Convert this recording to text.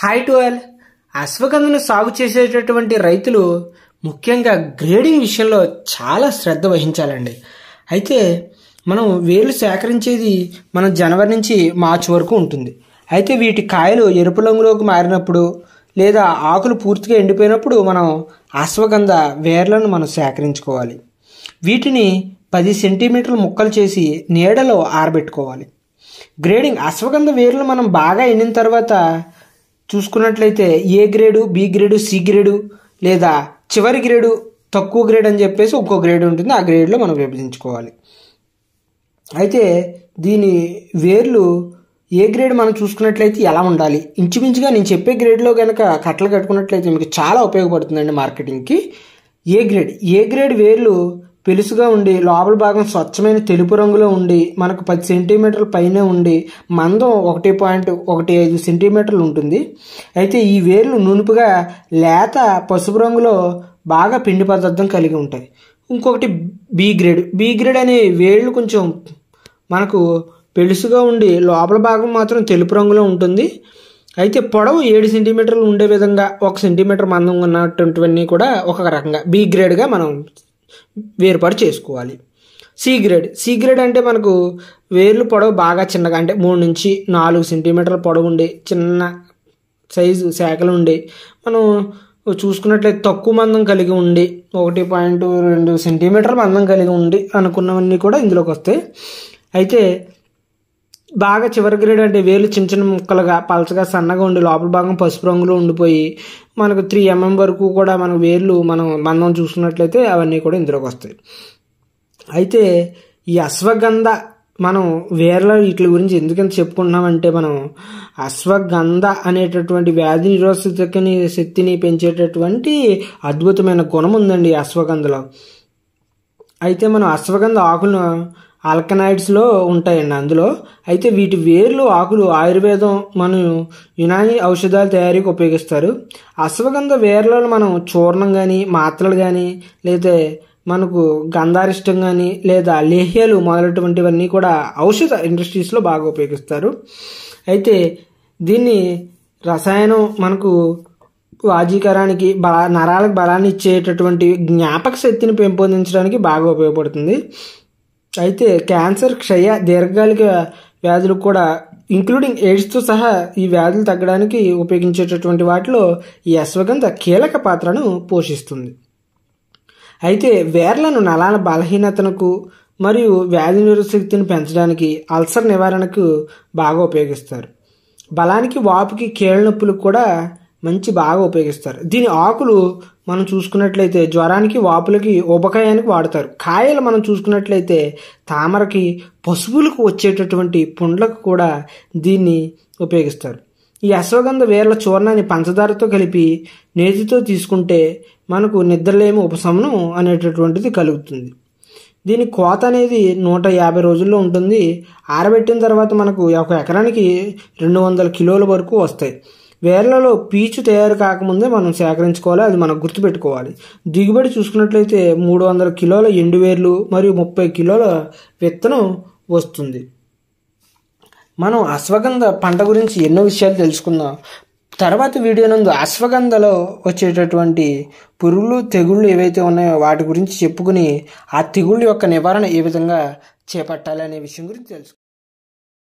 Hi to all. అశ్వగంధను సాగు చేసేటటువంటి రైతులు ముఖ్యంగా గ్రేడింగ్ విషయంలో చాలా శ్రద్ధ వహించాలండి. అయితే మనం వేర్లు సేకరించేది మనం జనవరి నుంచి మార్చి వరకు ఉంటుంది. అయితే వీటి కాయలు ఎరుపు రంగులోకి మారినప్పుడు లేదా ఆకులు పూర్తిగా ఎండిపోయినప్పుడు మనం అశ్వగంధ వేర్లను మనం సేకరించుకోవాలి. వీటిని 10 సెంటీమీటర్ల ముక్కలు చేసి నీడలో ఆరబెట్టుకోవాలి. గ్రేడింగ్ అశ్వగంధ వేర్లు మనం బాగా ఎండిన తర్వాత చూసుకున్నట్లయితే A grade, B grade, C grade లేదా చివరి గ్రేడు, తక్కువ గ్రేడ్ అని చెప్పేసి ఇంకో గ్రేడ్ ఉంటుంది. ఆ గ్రేడ్లో మనం విభజించుకోవాలి. అయితే దీని వేర్లు ఏ గ్రేడ్ మనం చూసుకున్నట్లయితే ఎలా ఉండాలి, ఇంచుమించుగా నేను చెప్పే గ్రేడ్లో కనుక కట్టలు కట్టుకున్నట్లయితే మీకు చాలా ఉపయోగపడుతుందండి మార్కెటింగ్కి. ఏ గ్రేడ్ వేర్లు పెలుసుగా ఉండి లోపల భాగం స్వచ్ఛమైన తెలుపు రంగులో ఉండి మనకు 10 సెంటీమీటర్ల పైనే ఉండి మందం 1.15 సెంటీమీటర్లు ఉంటుంది. అయితే ఈ వేర్లు నునుపుగా లేత పసుపు రంగులో బాగా పిండి పదార్థం కలిగి ఉంటాయి. ఇంకొకటి బి గ్రేడ్ అనే వేర్లు కొంచెం మనకు పెలుసుగా ఉండి లోపల భాగం మాత్రం తెలుపు రంగులో ఉంటుంది. అయితే పొడవు 7 సెంటీమీటర్లు ఉండే విధంగా 1 సెంటీమీటర్ మందం ఉన్నటువంటివన్నీ కూడా ఒక రకంగా బి గ్రేడ్గా మనం వేరుపాటు చేసుకోవాలి. సి గ్రేడ్ అంటే మనకు వేర్లు పొడవు బాగా చిన్నగా అంటే 3 నుంచి 4 సెంటీమీటర్ల పొడవు ఉండి చిన్న సైజు శాఖలు ఉండి మనం చూసుకున్నట్లయితే తక్కువ మందం కలిగి ఉండి 1.2 సెంటీమీటర్ల మందం కలిగి ఉండి అనుకున్నవన్నీ కూడా ఇందులోకి వస్తాయి. అయితే బాగా చివరి గ్రేడ్ అంటే వేలు చిన్న చిన్న ముక్కలుగా పలచగా సన్నగా ఉండి లోపల భాగం పసుపు రంగులో ఉండిపోయి మనకు 3 mm వరకు కూడా మన వేర్లు మనం మందం చూసుకున్నట్లయితే అవన్నీ కూడా ఇందులోకి వస్తాయి. అయితే ఈ అశ్వగంధ మనం వేర్ల వీటి గురించి ఎందుకంత చెప్పుకుంటున్నామంటే మనం అశ్వగంధ అనేటటువంటి వ్యాధి నిరోధక శక్తిని పెంచేటటువంటి అద్భుతమైన గుణం ఉందండి అశ్వగంధలో. అయితే మనం అశ్వగంధ ఆకులను ఆల్కనాయిడ్స్లో ఉంటాయండి అందులో. అయితే వీటి వేర్లు ఆకులు ఆయుర్వేదం మనం యునాని ఔషధాల తయారీకి ఉపయోగిస్తారు. అశ్వగంధ వేర్లలో మనం చూర్ణం కానీ మాత్రలు కానీ లేదా మనకు గంధారిష్టం కానీ లేదా లేహ్యాలు మొదలటువంటివన్నీ కూడా ఔషధ ఇండస్ట్రీస్లో బాగా ఉపయోగిస్తారు. అయితే దీన్ని రసాయనం మనకు వాజీకరానికి నరాలకు బలాన్ని ఇచ్చేటటువంటి జ్ఞాపక శక్తిని పెంపొందించడానికి బాగా ఉపయోగపడుతుంది. అయితే క్యాన్సర్, క్షయ, దీర్ఘకాలిక వ్యాధులు కూడా ఇంక్లూడింగ్ ఎయిడ్స్తో సహా ఈ వ్యాధులు తగ్గడానికి ఉపయోగించేటటువంటి వాటిలో ఈ అశ్వగంధ కీలక పాత్రను పోషిస్తుంది. అయితే వేర్లను నరాల బలహీనతకు మరియు వ్యాధి నిరోధక శక్తిని పెంచడానికి, అల్సర్ నివారణకు బాగా ఉపయోగిస్తారు. బలానికి, వాపుకి, కీళ్ళ నొప్పులకు కూడా బాగా ఉపయోగిస్తారు. దీని ఆకులు మనం చూసుకున్నట్లయితే జ్వరానికి, వాపులకి, ఉబకాయానికి వాడతారు. కాయలు మనం చూసుకున్నట్లయితే తామరకి, పశువులకు వచ్చేటటువంటి పుండ్లకు కూడా దీన్ని ఉపయోగిస్తారు. ఈ అశ్వగంధ వేర్ల చూర్ణాన్ని పంచదారతో కలిపి నేతితో తీసుకుంటే మనకు నిద్రలేమి ఉపశమనం అనేటటువంటిది కలుగుతుంది. దీని కోత అనేది 150 రోజుల్లో ఉంటుంది. ఆరబెట్టిన తర్వాత మనకు 1 ఎకరానికి 200 కిలోల వరకు వస్తాయి. వేర్లలో పీచు తయారు కాకముందే మనం సేకరించుకోవాలి, అది మనం గుర్తుపెట్టుకోవాలి. దిగుబడి చూసుకున్నట్లయితే 300 కిలోల ఎండువేర్లు మరియు 30 కిలోల విత్తనం వస్తుంది. మనం అశ్వగంధ పంట గురించి ఎన్నో విషయాలు తెలుసుకుందాం. తర్వాత వీడియో నందు అశ్వగంధలో వచ్చేటటువంటి పురుగులు, తెగుళ్ళు ఏవైతే ఉన్నాయో వాటి గురించి చెప్పుకుని ఆ తెగుళ్ళ యొక్క నివారణ ఏ విధంగా చేపట్టాలి అనే విషయం గురించి తెలుసుకుందాం.